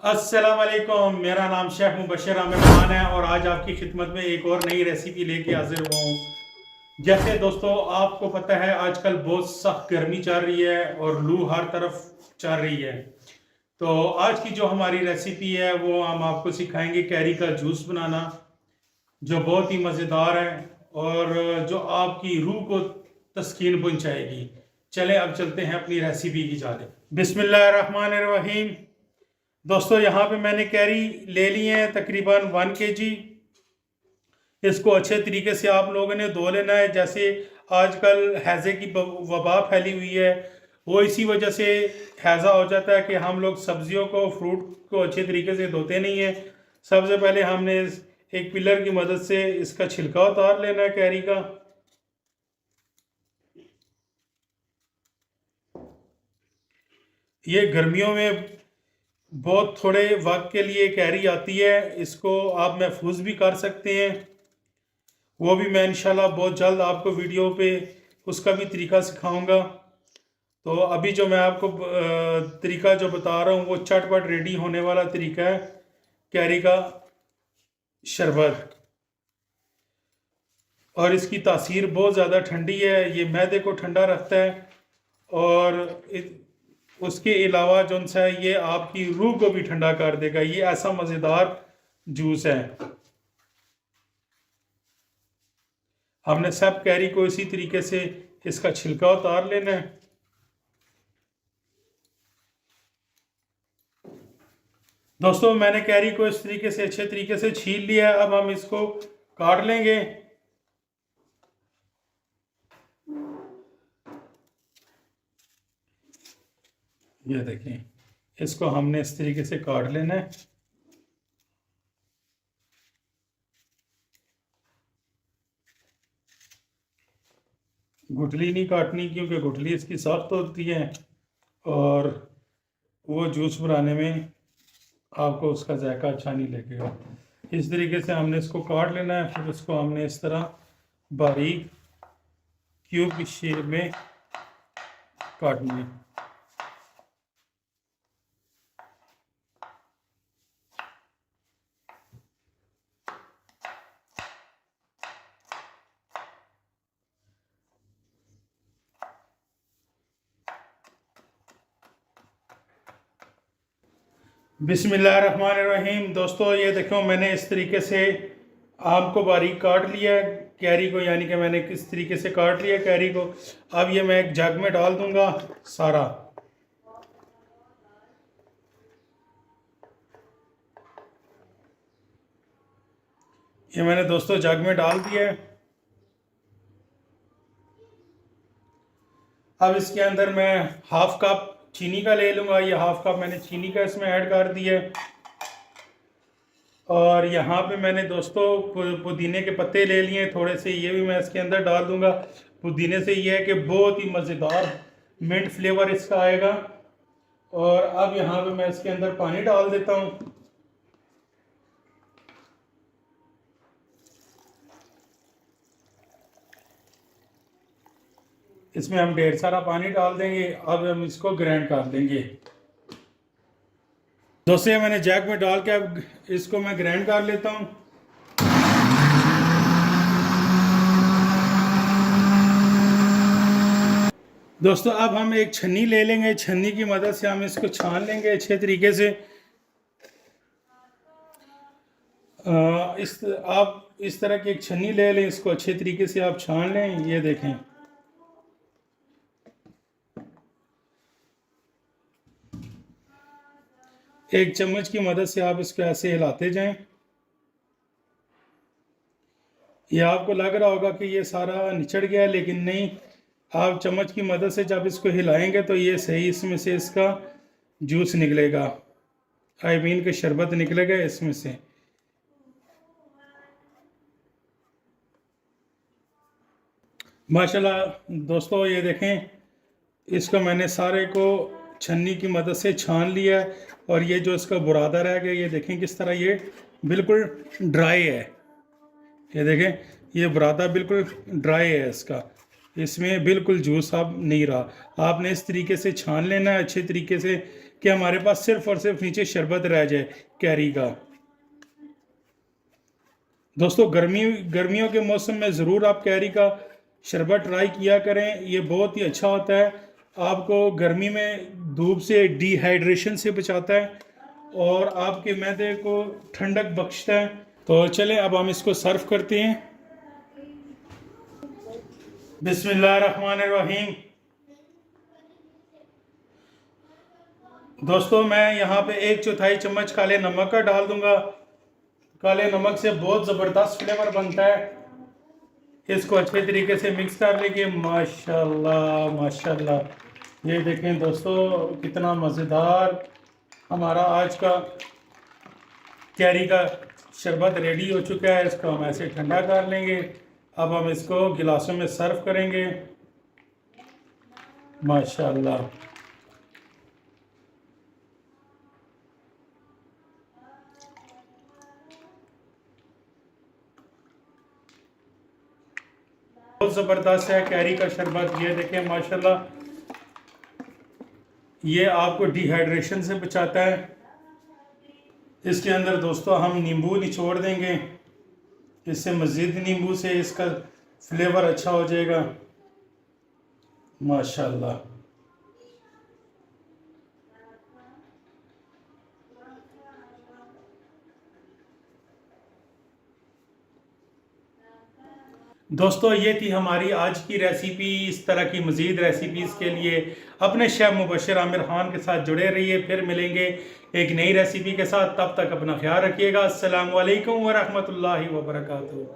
अस्सलाम वालेकुम। मेरा नाम शेख मुबशर आमिर खान है और आज आपकी खिदमत में एक और नई रेसिपी लेके हाजिर हुआ हूँ। जैसे दोस्तों आपको पता है आजकल बहुत सख्त गर्मी चल रही है और लू हर तरफ चल रही है। तो आज की जो हमारी रेसिपी है वो हम आपको सिखाएंगे कैरी का जूस बनाना, जो बहुत ही मज़ेदार है और जो आपकी रूह को तस्कीन पहुँचाएगी। चलें अब चलते हैं अपनी रेसिपी की जानिब। बिस्मिल्लाहिर्रहमानिर्रहीम। दोस्तों यहाँ पे मैंने कैरी ले ली है तकरीबन 1 kg। इसको अच्छे तरीके से आप लोगों ने धो लेना है। जैसे आजकल हैज़े की वबा फैली हुई है, वो इसी वजह से हैज़ा हो जाता है कि हम लोग सब्जियों को, फ्रूट को अच्छे तरीके से धोते नहीं हैं। सबसे पहले हमने एक पिलर की मदद से इसका छिलका उतार लेना है कैरी का। ये गर्मियों में बहुत थोड़े वक्त के लिए कैरी आती है, इसको आप महफूज भी कर सकते हैं। वो भी मैं इंशाल्लाह बहुत जल्द आपको वीडियो पे उसका भी तरीका सिखाऊंगा। तो अभी जो मैं आपको तरीका जो बता रहा हूँ वो चटपट रेडी होने वाला तरीका है कैरी का शरबत, और इसकी तासीर बहुत ज़्यादा ठंडी है। ये मैदे को ठंडा रखता है और उसके अलावा जो सा ये आपकी रूह को भी ठंडा कर देगा। ये ऐसा मज़ेदार जूस है। हमने सब कैरी को इसी तरीके से इसका छिलका उतार लेना है। दोस्तों मैंने कैरी को इस तरीके से अच्छे तरीके से छील लिया है। अब हम इसको काट लेंगे। ये देखें, इसको हमने इस तरीके से काट लेना है। गुठली नहीं काटनी क्योंकि गुठली इसकी सख्त होती है और वो जूस बनाने में आपको उसका जायका अच्छा नहीं लगेगा। इस तरीके से हमने इसको काट लेना है। फिर इसको हमने इस तरह बारीक क्यूब की शेप में काटनी है। बिस्मिल्लाहिर्रहमानिर्रहीम। दोस्तों ये देखो मैंने इस तरीके से आम को बारीक काट लिया है, कैरी को, यानी कि मैंने किस तरीके से काट लिया कैरी को। अब ये मैं एक जग में डाल दूंगा सारा। ये मैंने दोस्तों जग में डाल दिया है। अब इसके अंदर मैं हाफ कप चीनी का ले लूँगा। ये हाफ कप मैंने चीनी का इसमें ऐड कर दिया है। और यहाँ पे मैंने दोस्तों पुदीने के पत्ते ले लिए थोड़े से, ये भी मैं इसके अंदर डाल दूँगा। पुदीने से ये है कि बहुत ही मज़ेदार मिंट फ्लेवर इसका आएगा। और अब यहाँ पे मैं इसके अंदर पानी डाल देता हूँ। इसमें हम ढेर सारा पानी डाल देंगे। अब हम इसको ग्राइंड कर देंगे। दोस्तों मैंने जैक में डाल के अब इसको मैं ग्राइंड कर लेता हूँ। दोस्तों अब हम एक छन्नी ले लेंगे। छन्नी की मदद से हम इसको छान लेंगे अच्छे तरीके से। आप इस तरह की एक छन्नी ले लें, इसको अच्छे तरीके से आप छान लें। ये देखें, एक चम्मच की मदद से आप इसको ऐसे हिलाते जाएं। ये आपको लग रहा होगा कि ये सारा निचड़ गया है, लेकिन नहीं। आप चम्मच की मदद से जब इसको हिलाएंगे तो ये सही इसमें से इसका जूस निकलेगा, आई मीन के शरबत निकलेगा इसमें से। माशाल्लाह दोस्तों ये देखें, इसको मैंने सारे को छन्नी की मदद से छान लिया है। और ये जो इसका बुरादा रह गया, ये देखें किस तरह ये बिल्कुल ड्राई है। ये देखें, ये बुरादा बिल्कुल ड्राई है इसका, इसमें बिल्कुल जूस अब नहीं रहा। आपने इस तरीके से छान लेना है अच्छे तरीके से कि हमारे पास सिर्फ और सिर्फ नीचे शरबत रह जाए कैरी का। दोस्तों गर्मियों के मौसम में ज़रूर आप कैरी का शरबत ट्राई किया करें, ये बहुत ही अच्छा होता है। आपको गर्मी में धूप से डिहाइड्रेशन से बचाता है और आपके मैदे को ठंडक बख्शता है। तो चलें अब हम इसको सर्व करते हैं। बिस्मिल्लाहिर्रहमानिर्रहीम। दोस्तों मैं यहाँ पे 1/4 चम्मच काले नमक का डाल दूंगा। काले नमक से बहुत ज़बरदस्त फ्लेवर बनता है। इसको अच्छे तरीके से मिक्स कर लेंगे। माशाल्लाह माशाल्लाह, ये देखें दोस्तों कितना मज़ेदार हमारा आज का कैरी का शरबत रेडी हो चुका है। इसको हम ऐसे ठंडा कर लेंगे। अब हम इसको गिलासों में सर्व करेंगे। माशाल्लाह, बहुत ज़बरदस्त है कैरी का शरबत। ये देखें माशाल्लाह, ये आपको डिहाइड्रेशन से बचाता है। इसके अंदर दोस्तों हम नींबू निचोड़ देंगे, इससे मज़ीद नींबू से इसका फ्लेवर अच्छा हो जाएगा। माशाल्लाह, दोस्तों ये थी हमारी आज की रेसिपी। इस तरह की मज़ीद रेसिपीज़ के लिए अपने शेफ़ मुबशर आमिर खान के साथ जुड़े रहिए। फिर मिलेंगे एक नई रेसिपी के साथ, तब तक अपना ख्याल रखिएगा। अस्सलामु अलैकुम व रहमतुल्लाहि व बरकातुहू।